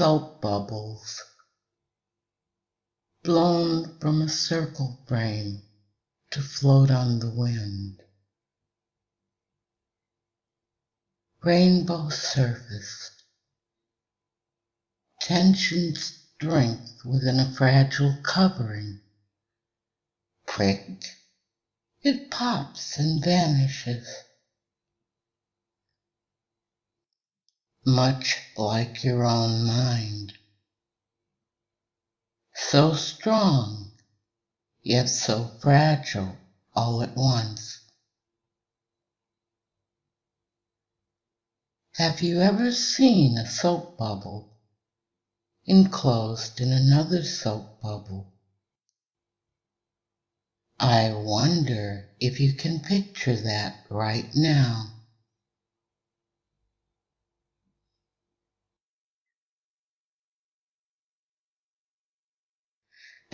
soap bubbles blown from a circle frame to float on the wind. Rainbow surface, tension strength within a fragile covering. Pricked, it pops and vanishes. Much like your own mind. So strong, yet so fragile all at once. Have you ever seen a soap bubble enclosed in another soap bubble? I wonder if you can picture that right now.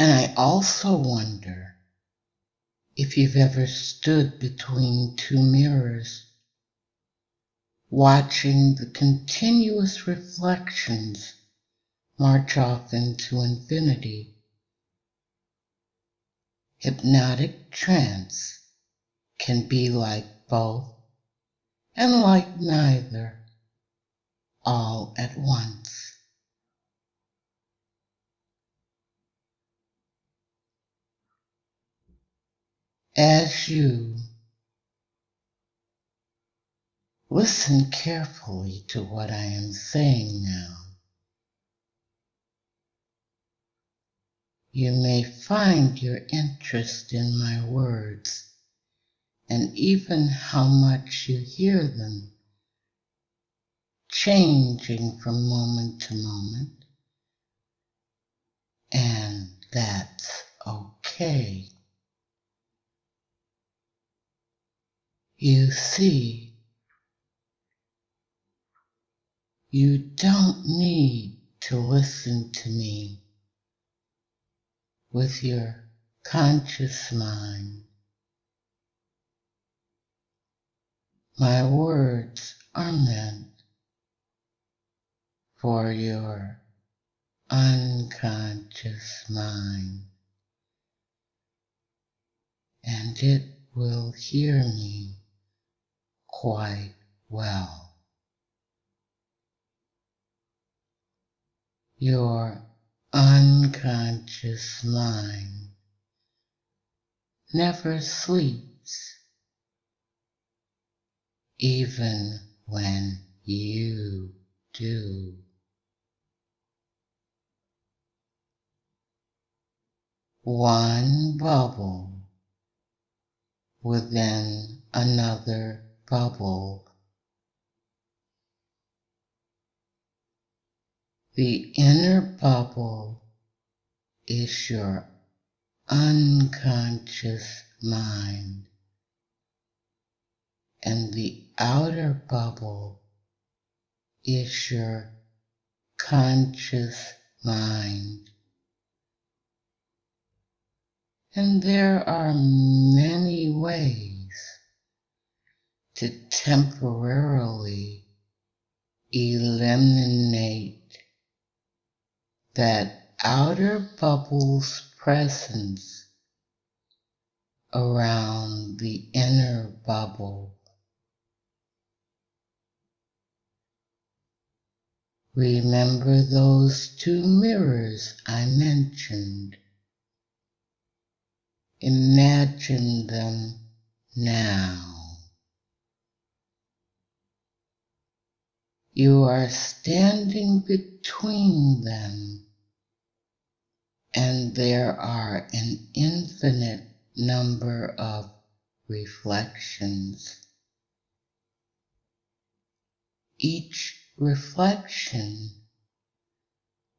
And I also wonder if you've ever stood between two mirrors, watching the continuous reflections march off into infinity. Hypnotic trance can be like both and like neither, all at once. As you listen carefully to what I am saying now, you may find your interest in my words and even how much you hear them changing from moment to moment, and that's okay. You see, you don't need to listen to me with your conscious mind. My words are meant for your unconscious mind, and it will hear me quite well. Your unconscious mind never sleeps, even when you do. One bubble within another bubble. The inner bubble is your unconscious mind, and the outer bubble is your conscious mind. And there are many ways to temporarily eliminate that outer bubble's presence around the inner bubble. Remember those two mirrors I mentioned. Imagine them now. You are standing between them, and there are an infinite number of reflections. Each reflection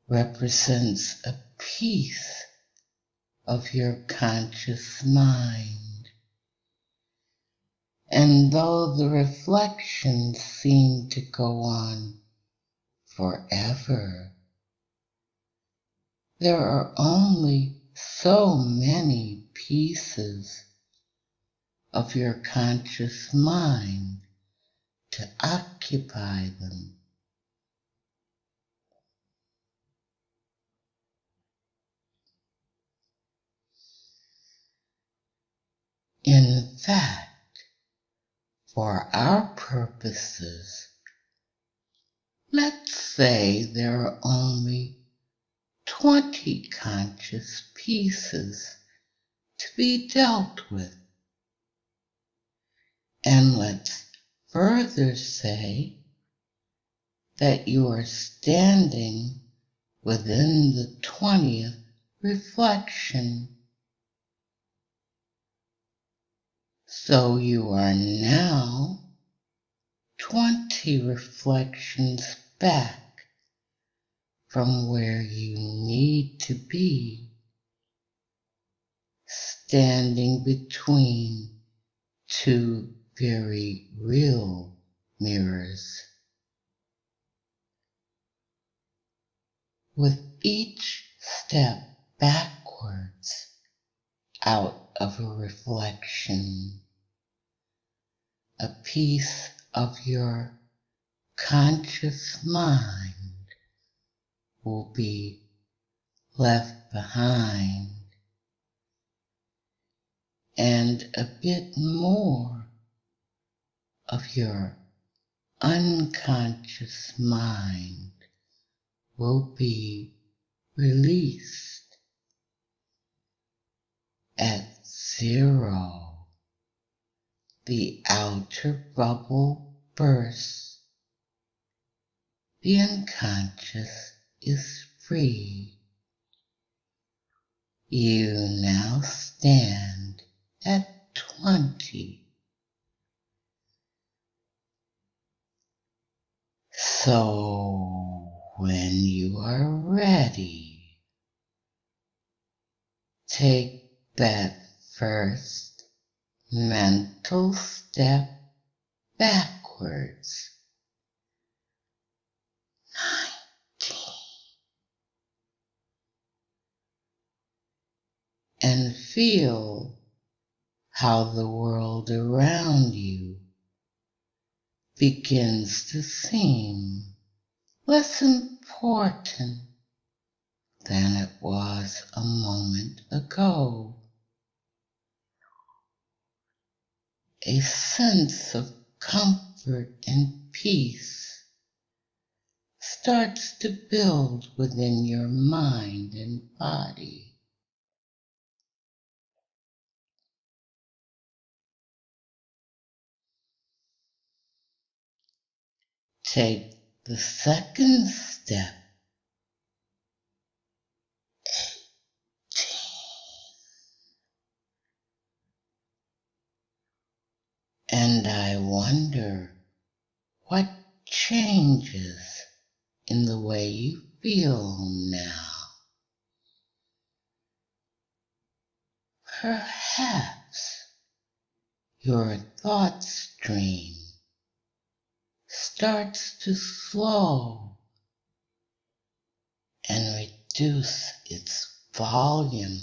represents a piece of your conscious mind. And though the reflections seem to go on forever, there are only so many pieces of your conscious mind to occupy them. In fact, for our purposes, let's say there are only 20 conscious pieces to be dealt with. And let's further say that you are standing within the 20th reflection. So you are now 20 reflections back from where you need to be, standing between two very real mirrors. With each step backwards out of a reflection, a piece of your conscious mind will be left behind, and a bit more of your unconscious mind will be released. At 0, the outer bubble bursts. The unconscious is free. You now stand at 20. So, when you are ready, take that first mental step backwards. 19. And feel how the world around you begins to seem less important than it was a moment ago. A sense of comfort and peace starts to build within your mind and body. Take the second step. And I wonder what changes in the way you feel now. Perhaps your thought stream starts to slow and reduce its volume.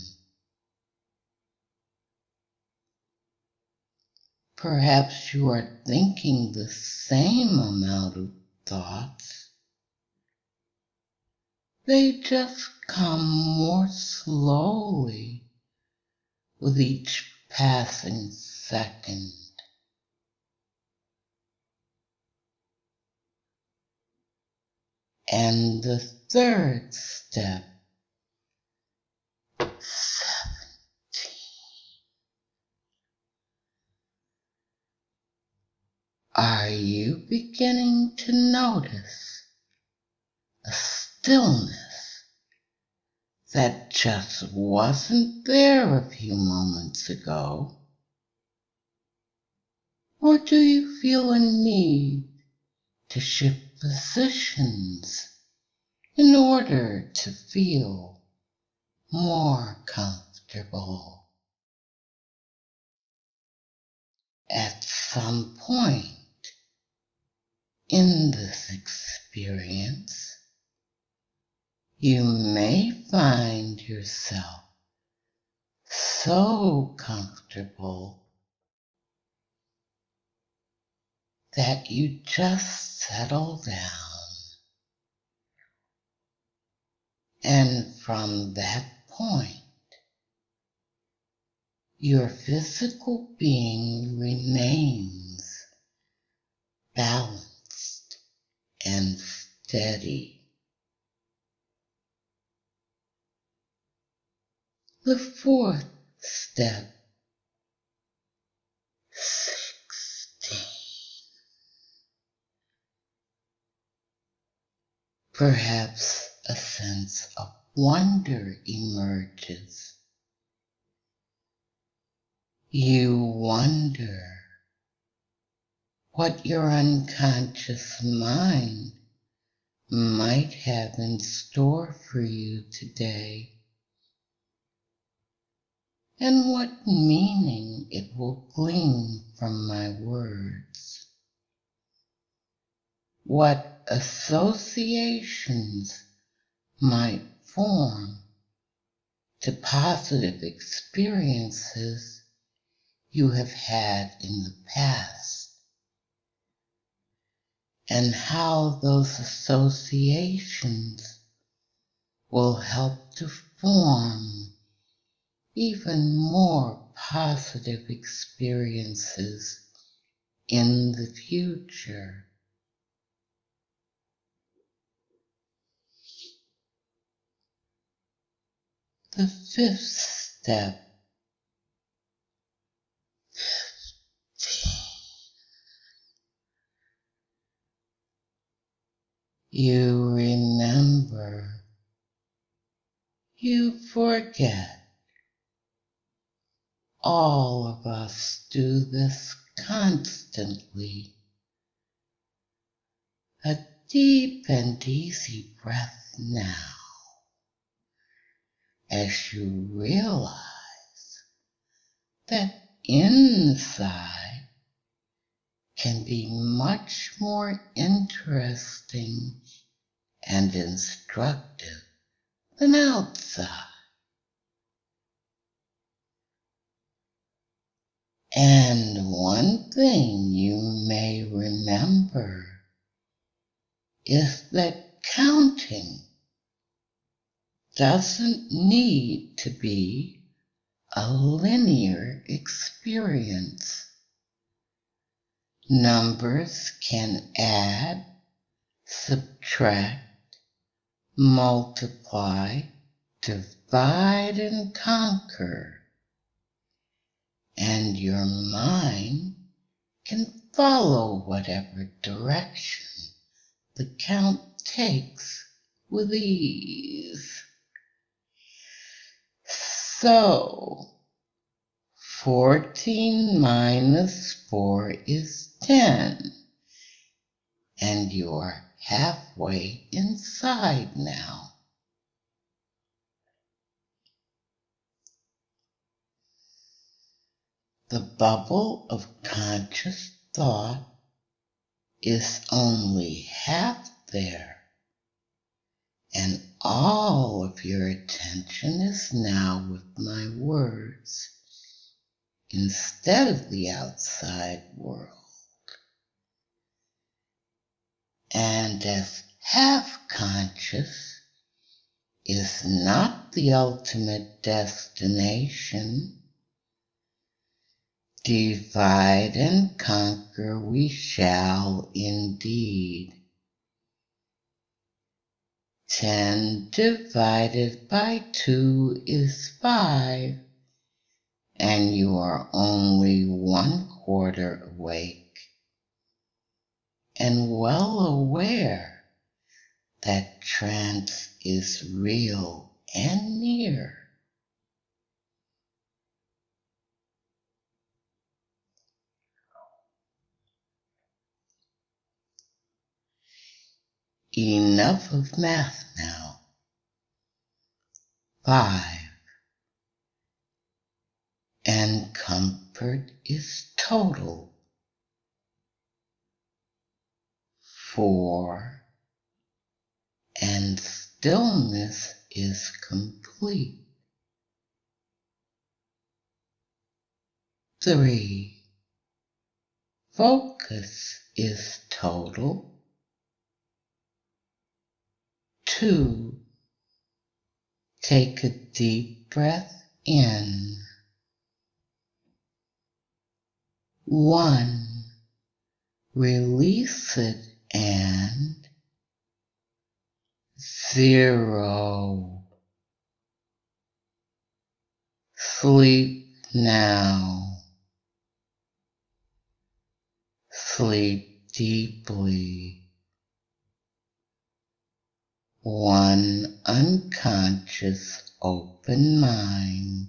Perhaps you are thinking the same amount of thoughts. They just come more slowly with each passing second. And the third step, 17. Are you beginning to notice a stillness that just wasn't there a few moments ago? Or do you feel a need to shift positions in order to feel more comfortable? At some point in this experience, you may find yourself so comfortable that you just settle down. And from that point, your physical being remains balanced and steady. The fourth step, 16. Perhaps a sense of wonder emerges. You wonder what your unconscious mind might have in store for you today, and what meaning it will glean from my words. What associations might form to positive experiences you have had in the past, and how those associations will help to form even more positive experiences in the future. The fifth step, 15. You remember, you forget. All of us do this constantly. A deep and easy breath now, as you realize that inside can be much more interesting and instructive than outside. And one thing you may remember is that counting doesn't need to be a linear experience. Numbers can add, subtract, multiply, divide, and conquer, and your mind can follow whatever direction the count takes with ease. So, 14 minus 4 is 10, and you're halfway inside now. The bubble of conscious thought is only half there, and all of your attention is now with my words instead of the outside world. And as half conscious is not the ultimate destination, divide and conquer we shall indeed. 10 divided by 2 is 5, and you are only 1/4 awake, and well aware that trance is real and near. Enough of math now. 5. And comfort is total. 4. And stillness is complete. 3. Focus is total. 2. Take a deep breath in. 1. Release it and 0. Sleep now. Sleep deeply. One unconscious open mind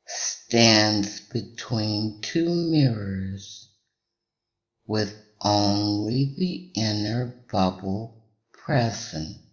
stands between two mirrors with only the inner bubble present.